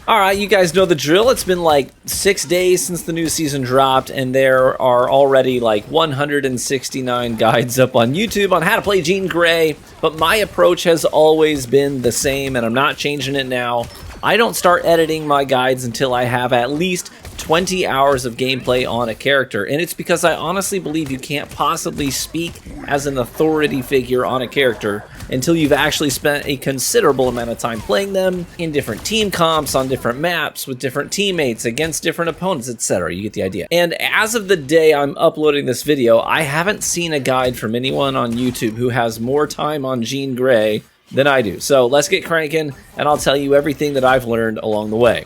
Alright, you guys know the drill. It's been like 6 days since the new season dropped, and there are already like 169 guides up on YouTube on how to play Jean Grey, but my approach has always been the same, and I'm not changing it now. I don't start editing my guides until I have at least 20 hours of gameplay on a character, and it's because I honestly believe you can't possibly speak as an authority figure on a character until you've actually spent a considerable amount of time playing them in different team comps, on different maps, with different teammates, against different opponents, etc. You get the idea. And as of the day I'm uploading this video, I haven't seen a guide from anyone on YouTube who has more time on Jean Grey than I do. So let's get cranking, and I'll tell you everything that I've learned along the way.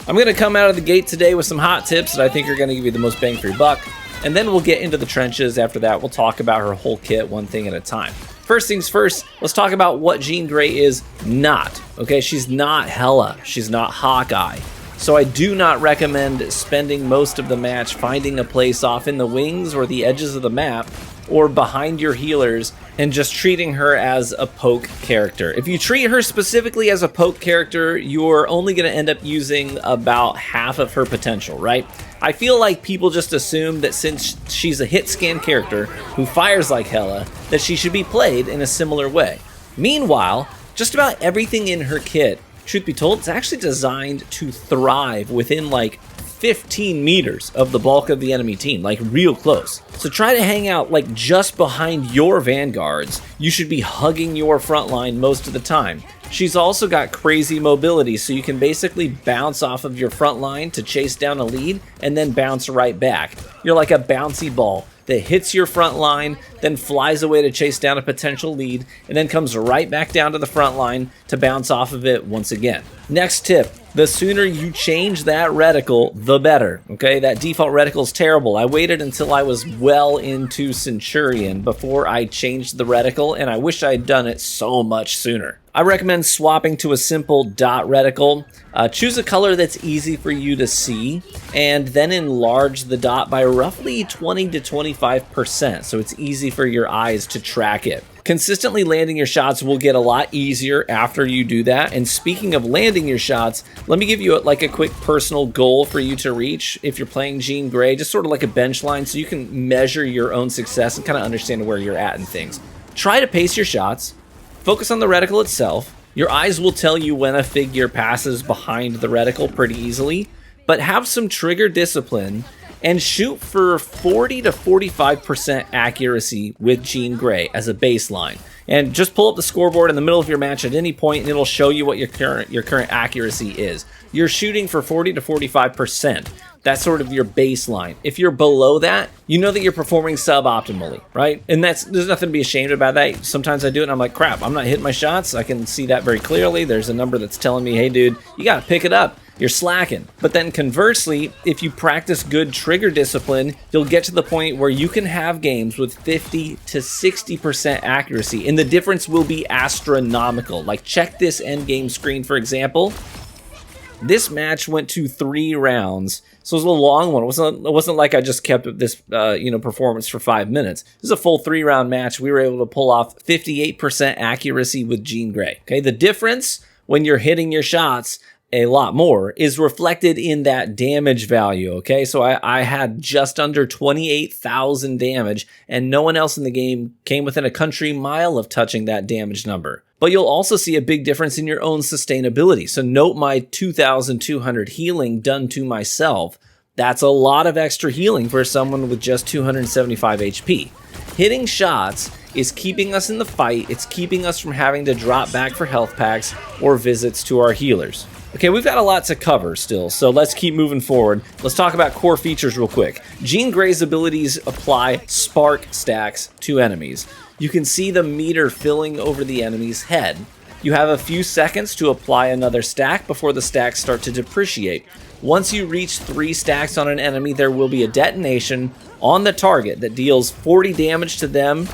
I'm going to come out of the gate today with some hot tips that I think are going to give you the most bang for your buck, and then we'll get into the trenches. After that, we'll talk about her whole kit one thing at a time. First things first, let's talk about what Jean Grey is not. Okay, she's not Hela, she's not Hawkeye. So I do not recommend spending most of the match finding a place off in the wings or the edges of the map or behind your healers and just treating her as a poke character. If you treat her specifically as a poke character, you're only going to end up using about half of her potential, right? I feel like people just assume that since she's a hit scan character who fires like Hela, that she should be played in a similar way. Meanwhile, just about everything in her kit, truth be told, it's actually designed to thrive within like 15 meters of the bulk of the enemy team, like real close. So try to hang out like just behind your vanguards. You should be hugging your front line most of the time. She's also got crazy mobility, so you can basically bounce off of your front line to chase down a lead and then bounce right back. You're like a bouncy ball that hits your front line, then flies away to chase down a potential lead, and then comes right back down to the front line to bounce off of it once again. Next tip, the sooner you change that reticle, the better. Okay, that default reticle is terrible. I waited until I was well into Centurion before I changed the reticle, and I wish I had done it so much sooner. I recommend swapping to a simple dot reticle. Choose a color that's easy for you to see, and then enlarge the dot by roughly 20 to 25%, so it's easy for your eyes to track it. Consistently landing your shots will get a lot easier after you do that. And speaking of landing your shots, let me give you like a quick personal goal for you to reach if you're playing Jean Grey, just sort of like a bench line so you can measure your own success and kind of understand where you're at and things. Try to pace your shots, focus on the reticle itself. Your eyes will tell you when a figure passes behind the reticle pretty easily, but have some trigger discipline and shoot for 40 to 45% accuracy with Jean Grey as a baseline. And just pull up the scoreboard in the middle of your match at any point and it'll show you what your current accuracy is. You're shooting for 40 to 45%. That's sort of your baseline. If you're below that, you know that you're performing suboptimally, right? And there's nothing to be ashamed about that. Sometimes I do it and I'm like, crap, I'm not hitting my shots. I can see that very clearly. There's a number that's telling me, hey dude, you gotta pick it up. You're slacking. But then conversely, if you practice good trigger discipline, you'll get to the point where you can have games with 50 to 60% accuracy, and the difference will be astronomical. Like check this endgame screen, for example. This match went to 3 rounds, so it was a long one. It wasn't like I just kept this performance for 5 minutes. This is a full 3-round match. We were able to pull off 58% accuracy with Jean Grey. Okay, the difference when you're hitting your shots a lot more is reflected in that damage value. Okay, so I had just under 28,000 damage, and no one else in the game came within a country mile of touching that damage number. But you'll also see a big difference in your own sustainability. So note my 2,200 healing done to myself. That's a lot of extra healing for someone with just 275 HP. Hitting shots is keeping us in the fight. It's keeping us from having to drop back for health packs or visits to our healers. Okay, we've got a lot to cover still, so let's keep moving forward. Let's talk about core features real quick. Jean Grey's abilities apply spark stacks to enemies. You can see the meter filling over the enemy's head. You have a few seconds to apply another stack before the stacks start to depreciate. Once you reach 3 stacks on an enemy, there will be a detonation on the target that deals 40 damage to them.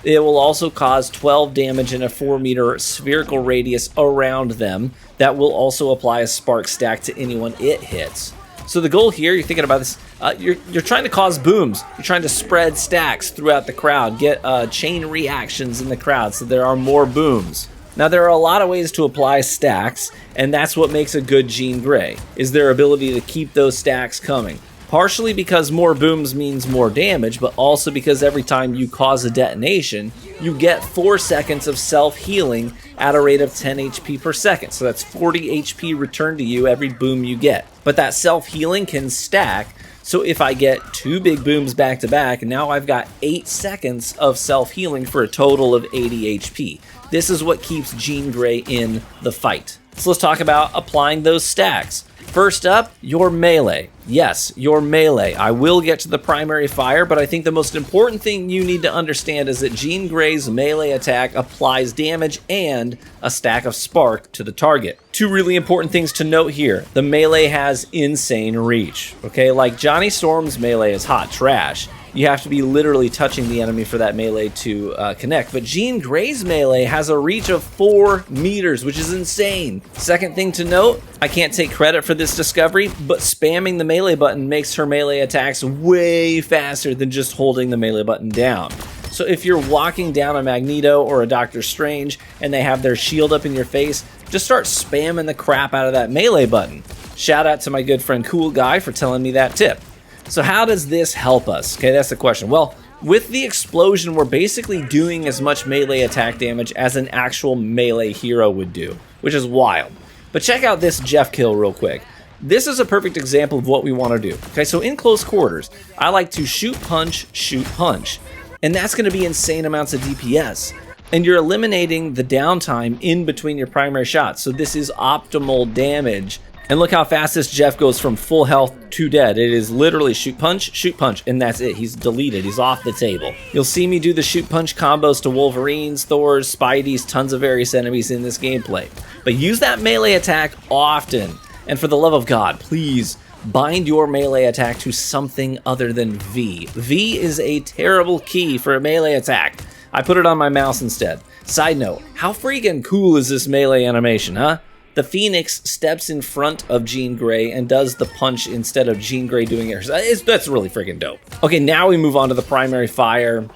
It will also cause 12 damage in a 4-meter spherical radius around them. That will also apply a spark stack to anyone it hits. So the goal here, you're thinking about this, you're trying to cause booms. You're trying to spread stacks throughout the crowd, get chain reactions in the crowd so there are more booms. Now there are a lot of ways to apply stacks, and that's what makes a good Jean Grey, is their ability to keep those stacks coming. Partially because more booms means more damage, but also because every time you cause a detonation, you get 4 seconds of self-healing at a rate of 10 HP per second. So that's 40 HP returned to you every boom you get. But that self-healing can stack, so if I get 2 big booms back to back, now I've got 8 seconds of self-healing for a total of 80 HP. This is what keeps Jean Grey in the fight. So let's talk about applying those stacks. First up, your melee. Yes, your melee. I will get to the primary fire, but I think the most important thing you need to understand is that Jean Grey's melee attack applies damage and a stack of spark to the target. 2 really important things to note here. The melee has insane reach, okay? Like Johnny Storm's melee is hot trash. You have to be literally touching the enemy for that melee to connect. But Jean Grey's melee has a reach of 4 meters, which is insane. Second thing to note, I can't take credit for this discovery, but spamming the melee button makes her melee attacks way faster than just holding the melee button down. So if you're walking down a Magneto or a Doctor Strange and they have their shield up in your face, just start spamming the crap out of that melee button. Shout out to my good friend Cool Guy for telling me that tip. So how does this help us? Okay, that's the question. Well, with the explosion, we're basically doing as much melee attack damage as an actual melee hero would do, which is wild. But check out this Jeff kill real quick. This is a perfect example of what we want to do. Okay, so in close quarters, I like to shoot, punch, and that's going to be insane amounts of DPS. And you're eliminating the downtime in between your primary shots, so this is optimal damage. And look how fast this Jeff goes from full health to dead. It is literally shoot, punch, and that's it. He's deleted. He's off the table. You'll see me do the shoot, punch combos to Wolverines, Thors, Spideys, tons of various enemies in this gameplay. But use that melee attack often. And for the love of God, please bind your melee attack to something other than V. V is a terrible key for a melee attack. I put it on my mouse instead. Side note, how freaking cool is this melee animation, huh? The Phoenix steps in front of Jean Grey and does the punch instead of Jean Grey doing it herself. That's really freaking dope. Okay, now we move on to the primary fire.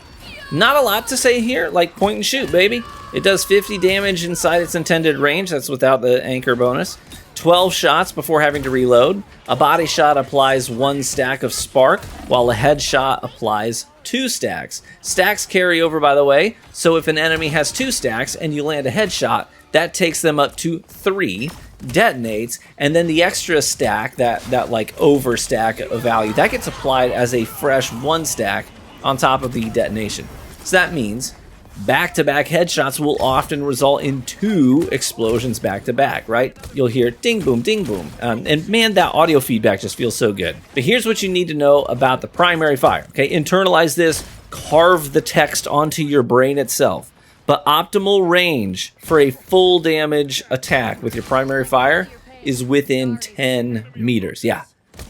Not a lot to say here, like point and shoot, baby. It does 50 damage inside its intended range. That's without the anchor bonus. 12 shots before having to reload. A body shot applies 1 stack of spark, while a headshot applies 2 stacks. Stacks carry over, by the way, so if an enemy has 2 stacks and you land a headshot, that takes them up to 3, detonates, and then the extra stack, that like over stack of value, that gets applied as a fresh 1 stack on top of the detonation. So that means back-to-back headshots will often result in 2 explosions back-to-back, right? You'll hear ding boom, ding boom. And man, that audio feedback just feels so good. But here's what you need to know about the primary fire, okay? Internalize this, carve the text onto your brain itself. But optimal range for a full damage attack with your primary fire is within 10 meters. Yeah,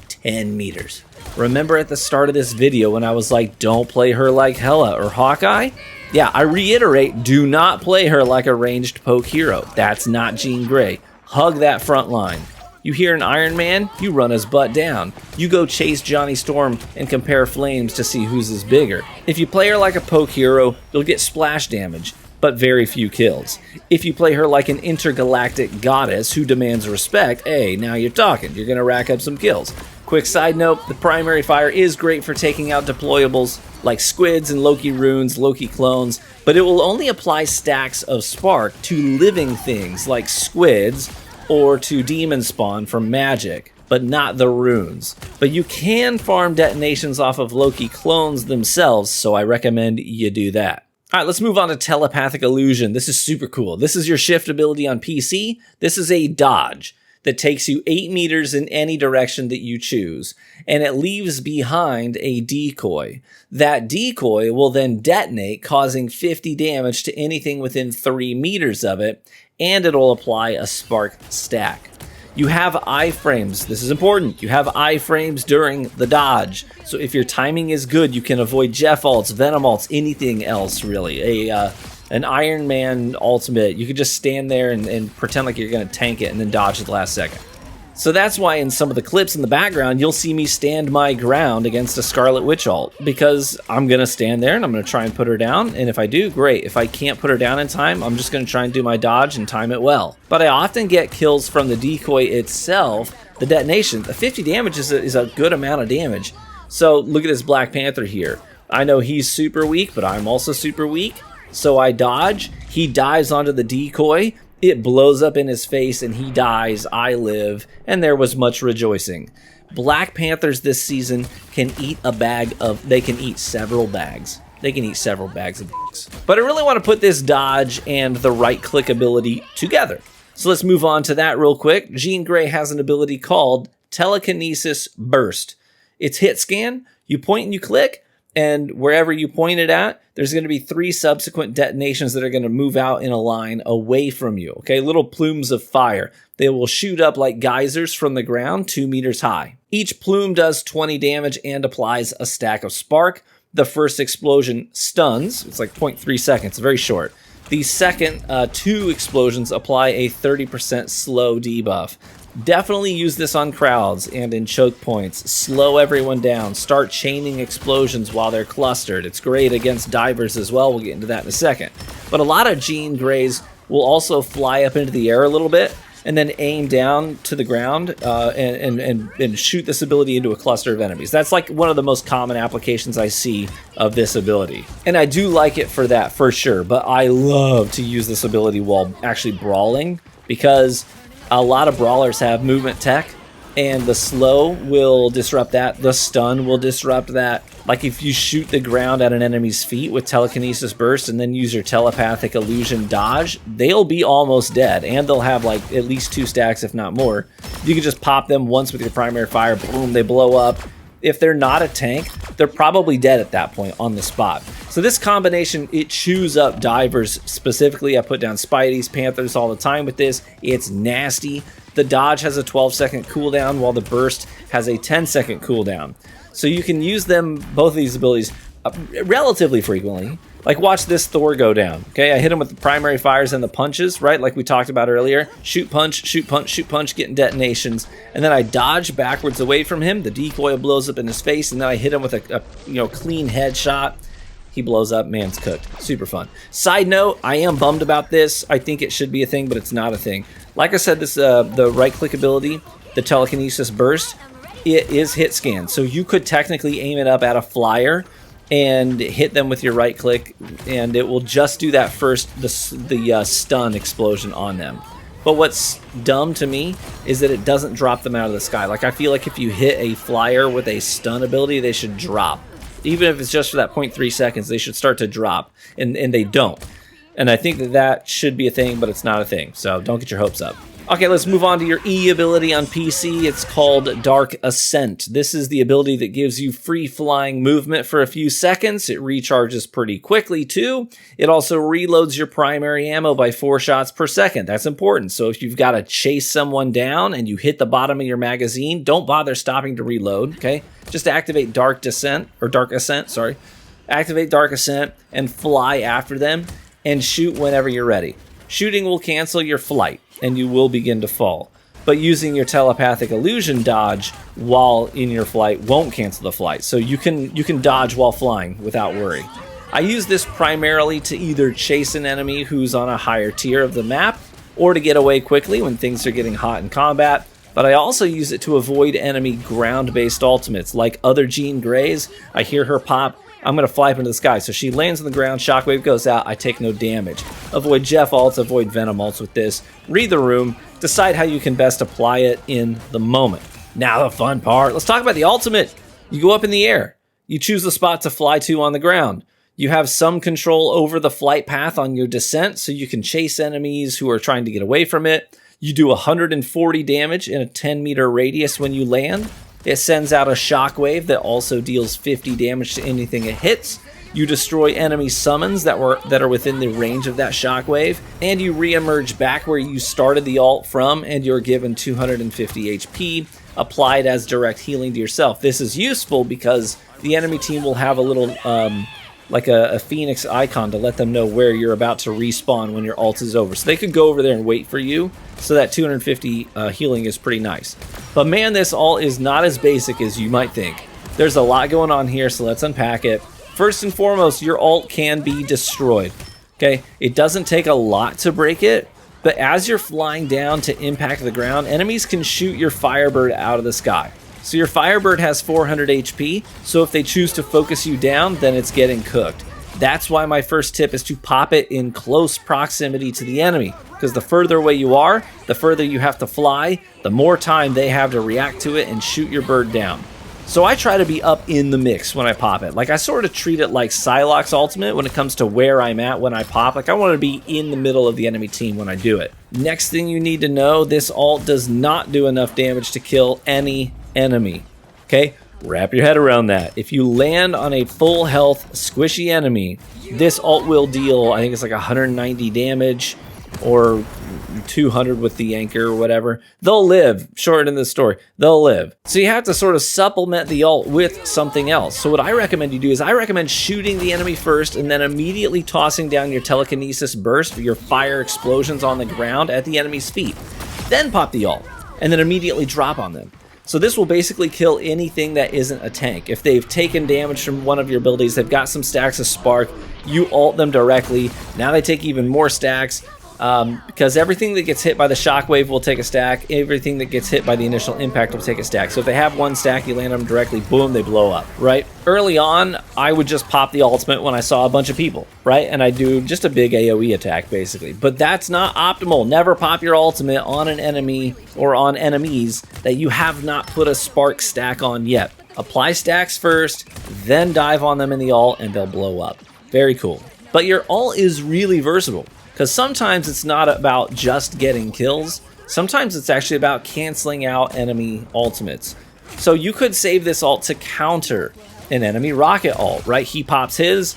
10 meters. Remember at the start of this video when I was like, don't play her like Hela or Hawkeye? Yeah, I reiterate, do not play her like a ranged poke hero. That's not Jean Grey. Hug that front line. You hear an Iron Man, you run his butt down. You go chase Johnny Storm and compare flames to see whose is bigger. If you play her like a poke hero, you'll get splash damage, but very few kills. If you play her like an intergalactic goddess who demands respect, hey, now you're talking. You're gonna rack up some kills. Quick side note, the primary fire is great for taking out deployables like squids and Loki runes, Loki clones, but it will only apply stacks of spark to living things like squids or to demon spawn from magic, but not the runes. But you can farm detonations off of Loki clones themselves, so I recommend you do that. All right, let's move on to Telepathic Illusion. This is super cool. This is your shift ability on PC. This is a dodge that takes you 8 meters in any direction that you choose, and it leaves behind a decoy. That decoy will then detonate, causing 50 damage to anything within 3 meters of it, and it'll apply a spark stack. You have iframes. This is important. You have iframes during the dodge. So if your timing is good, you can avoid Jeff ults, Venom ults, anything else really. An Iron Man ultimate. You could just stand there and pretend like you're going to tank it and then dodge at the last second. So that's why in some of the clips in the background, you'll see me stand my ground against a Scarlet Witch ult, because I'm going to stand there and I'm going to try and put her down. And if I do, great. If I can't put her down in time, I'm just going to try and do my dodge and time it well. But I often get kills from the decoy itself, the detonation. The 50 damage is a good amount of damage. So look at this Black Panther here. I know he's super weak, but I'm also super weak. So I dodge. He dives onto the decoy. It blows up in his face and he dies. I live, and there was much rejoicing. Black Panthers this season can eat they can eat several bags. They can eat several bags of dicks. But I really want to put this dodge and the right click ability together. So let's move on to that real quick. Jean Grey has an ability called Telekinesis Burst. It's hit scan. You point and you click, and wherever you point it at, there's going to be 3 subsequent detonations that are going to move out in a line away from you, okay? Little plumes of fire. They will shoot up like geysers from the ground 2 meters high. Each plume does 20 damage and applies a stack of spark. The first explosion stuns. It's like 0.3 seconds, very short. The second 2 explosions apply a 30% slow debuff. Definitely use this on crowds and in choke points. Slow everyone down. Start chaining explosions while they're clustered. It's great against divers as well. We'll get into that in a second. But a lot of Jean Greys will also fly up into the air a little bit and then aim down to the ground and shoot this ability into a cluster of enemies. That's like one of the most common applications I see of this ability. And I do like it for that, for sure. But I love to use this ability while actually brawling, because a lot of brawlers have movement tech, and the slow will disrupt that. The stun will disrupt that. Like if you shoot the ground at an enemy's feet with Telekinesis Burst and then use your Telepathic Illusion dodge, they'll be almost dead, and they'll have like at least 2 stacks, if not more. You can just pop them once with your primary fire, boom, they blow up. If they're not a tank, they're probably dead at that point on the spot. So this combination, it chews up divers specifically. I put down Spideys, Panthers all the time with this. It's nasty. The dodge has a 12-second cooldown, while the burst has a 10-second cooldown. So you can use them, both of these abilities, relatively frequently. Like watch this Thor go down. Okay, I hit him with the primary fires and the punches, right? Like we talked about earlier. Shoot, punch, shoot, punch, shoot, punch, getting detonations. And then I dodge backwards away from him. The decoy blows up in his face, and then I hit him with a clean headshot. He blows up, man's cooked. Super fun. Side note, I am bummed about this. I think it should be a thing, but it's not a thing. Like I said, this the right click ability, the Telekinesis Burst, it is hit scan. So you could technically aim it up at a flyer and hit them with your right click, and it will just do that first, the stun explosion on them. But what's dumb to me is that it doesn't drop them out of the sky. Like I feel like if you hit a flyer with a stun ability, they should drop. Even if it's just for that 0.3 seconds, they should start to drop, and they don't. And I think that should be a thing, but it's not a thing, so don't get your hopes up. Okay, let's move on to your E ability on PC. It's called Dark Ascent. This is the ability that gives you free flying movement for a few seconds. It recharges pretty quickly too. It also reloads your primary ammo by 4 shots per second. That's important. So if you've got to chase someone down and you hit the bottom of your magazine, don't bother stopping to reload, okay? Just activate Dark Ascent, sorry. Activate Dark Ascent and fly after them and shoot whenever you're ready. Shooting will cancel your flight, and you will begin to fall. But using your Telepathic Illusion dodge while in your flight won't cancel the flight. So you can dodge while flying without worry. I use this primarily to either chase an enemy who's on a higher tier of the map, or to get away quickly when things are getting hot in combat. But I also use it to avoid enemy ground-based ultimates, like other Jean Greys. I hear her pop, I'm going to fly up into the sky. So she lands on the ground, shockwave goes out, I take no damage. Avoid Jeff ults, avoid Venom ults with this. Read the room, decide how you can best apply it in the moment. Now the fun part, let's talk about the ultimate. You go up in the air. You choose the spot to fly to on the ground. You have some control over the flight path on your descent, so you can chase enemies who are trying to get away from it. You do 140 damage in a 10-meter radius when you land. It sends out a shockwave that also deals 50 damage to anything it hits. You destroy enemy summons that are within the range of that shockwave, and you re-emerge back where you started the ult from, and you're given 250 HP, applied as direct healing to yourself. This is useful because the enemy team will have a little like a phoenix icon to let them know where you're about to respawn when your ult is over. So they could go over there and wait for you. So that 250 healing is pretty nice. But man, this ult is not as basic as you might think. There's a lot going on here, so let's unpack it. First and foremost, your ult can be destroyed. Okay, it doesn't take a lot to break it, but as you're flying down to impact the ground, enemies can shoot your Firebird out of the sky. So your Firebird has 400 HP, so if they choose to focus you down, then it's getting cooked. That's why my first tip is to pop it in close proximity to the enemy, because the further away you are, the further you have to fly, the more time they have to react to it and shoot your bird down. So I try to be up in the mix when I pop it. Like, I sort of treat it like Psylocke's ultimate when it comes to where I'm at when I pop. Like, I want to be in the middle of the enemy team when I do it. Next thing you need to know, this ult does not do enough damage to kill any enemy. Okay? Wrap your head around that. If you land on a full health squishy enemy, this ult will deal, I think it's like 190 damage or 200 with the anchor or whatever. They'll live. Short in the story, they'll live. So you have to sort of supplement the ult with something else. So what I recommend you do is I recommend shooting the enemy first and then immediately tossing down your Telekinesis Burst, your fire explosions on the ground at the enemy's feet. Then pop the ult and then immediately drop on them. So this will basically kill anything that isn't a tank. If they've taken damage from one of your abilities, they've got some stacks of spark, you ult them directly. Now they take even more stacks. Because everything that gets hit by the shockwave will take a stack. Everything that gets hit by the initial impact will take a stack. So if they have one stack, you land them directly, boom, they blow up, right? Early on, I would just pop the ultimate when I saw a bunch of people, right? And I do just a big AoE attack, basically. But that's not optimal. Never pop your ultimate on an enemy or on enemies that you have not put a spark stack on yet. Apply stacks first, then dive on them in the ult, and they'll blow up. Very cool. But your ult is really versatile. Because sometimes it's not about just getting kills. Sometimes it's actually about canceling out enemy ultimates. So you could save this ult to counter an enemy rocket ult, right? He pops his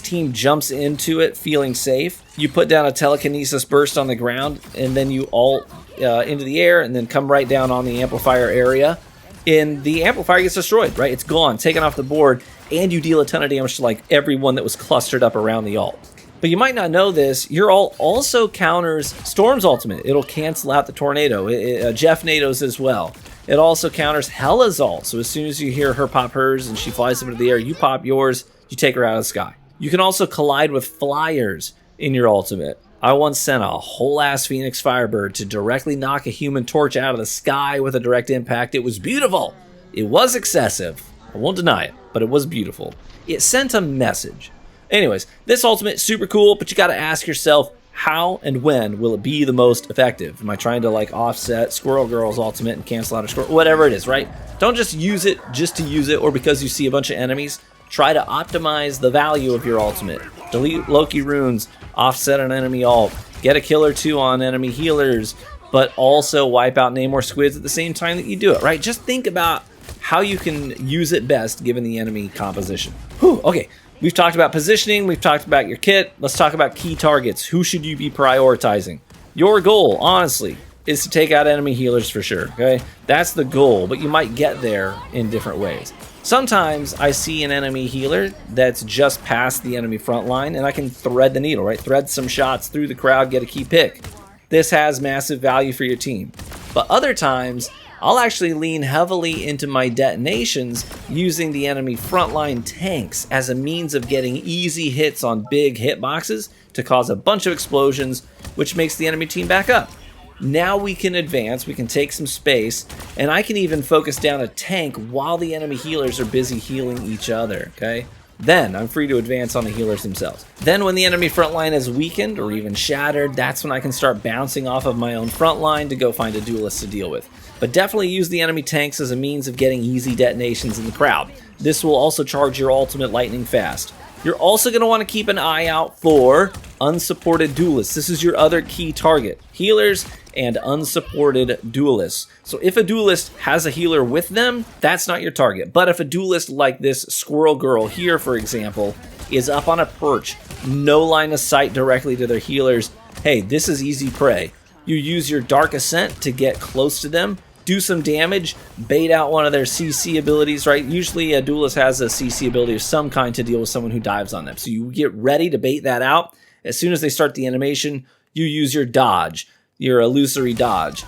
team jumps into it feeling safe. You put down a Telekinesis Burst on the ground, and then you ult into the air, and then come right down on the amplifier area. And the amplifier gets destroyed, right? It's gone, taken off the board, and you deal a ton of damage to like everyone that was clustered up around the ult. But you might not know this, your ult also counters Storm's ultimate. It'll cancel out the tornado. Jeff Nado's as well. It also counters Hela's ult. So as soon as you hear her pop hers and she flies up into the air, you pop yours, you take her out of the sky. You can also collide with flyers in your ultimate. I once sent a whole ass Phoenix Firebird to directly knock a Human Torch out of the sky with a direct impact. It was beautiful. It was excessive. I won't deny it, but it was beautiful. It sent a message. Anyways, this ultimate is super cool, but you got to ask yourself, how and when will it be the most effective? Am I trying to like offset Squirrel Girl's ultimate and cancel out her squirrel? Whatever it is, right? Don't just use it just to use it or because you see a bunch of enemies. Try to optimize the value of your ultimate. Delete Loki runes, offset an enemy ult, get a kill or two on enemy healers, but also wipe out Namor squids at the same time that you do it, right? Just think about how you can use it best given the enemy composition. Whew, okay. We've talked about positioning, we've talked about your kit, let's talk about key targets. Who should you be prioritizing? Your goal, honestly, is to take out enemy healers for sure, okay? That's the goal, but you might get there in different ways. Sometimes I see an enemy healer that's just past the enemy front line and I can thread the needle, right? Thread some shots through the crowd, get a key pick. This has massive value for your team. But other times, I'll actually lean heavily into my detonations using the enemy frontline tanks as a means of getting easy hits on big hitboxes to cause a bunch of explosions, which makes the enemy team back up. Now we can advance, we can take some space, and I can even focus down a tank while the enemy healers are busy healing each other, okay? Then I'm free to advance on the healers themselves. Then when the enemy front line is weakened or even shattered, that's when I can start bouncing off of my own front line to go find a duelist to deal with. But definitely use the enemy tanks as a means of getting easy detonations in the crowd. This will also charge your ultimate lightning fast. You're also going to want to keep an eye out for unsupported duelists. This is your other key target. Healers and unsupported duelists. So if a duelist has a healer with them, that's not your target. But if a duelist like this Squirrel Girl here, for example, is up on a perch, no line of sight directly to their healers, hey, this is easy prey. You use your Dark Ascent to get close to them, do some damage, bait out one of their CC abilities, right? Usually a duelist has a CC ability of some kind to deal with someone who dives on them. So you get ready to bait that out. As soon as they start the animation, you use your dodge, your illusory dodge,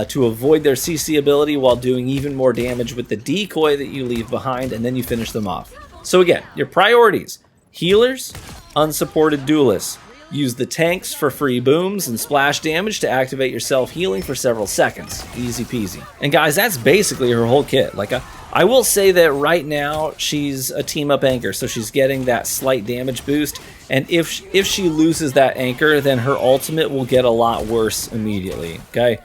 to avoid their CC ability while doing even more damage with the decoy that you leave behind, and then you finish them off. So again, your priorities: healers, unsupported duelists. Use the tanks for free booms and splash damage to activate your self-healing for several seconds. Easy peasy. And guys, that's basically her whole kit. Like, I will say that right now she's a team-up anchor, so she's getting that slight damage boost. And if she loses that anchor, then her ultimate will get a lot worse immediately, okay?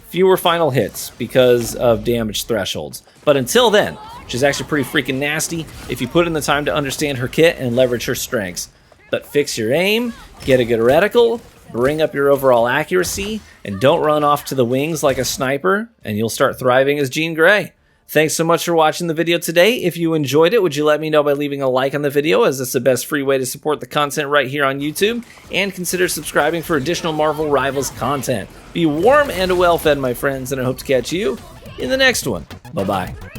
Fewer final hits because of damage thresholds. But until then, she's actually pretty freaking nasty if you put in the time to understand her kit and leverage her strengths. But fix your aim, get a good reticle, bring up your overall accuracy, and don't run off to the wings like a sniper, and you'll start thriving as Jean Grey. Thanks so much for watching the video today. If you enjoyed it, would you let me know by leaving a like on the video, as it's the best free way to support the content right here on YouTube, and consider subscribing for additional Marvel Rivals content. Be warm and well fed, my friends, and I hope to catch you in the next one. Bye-bye.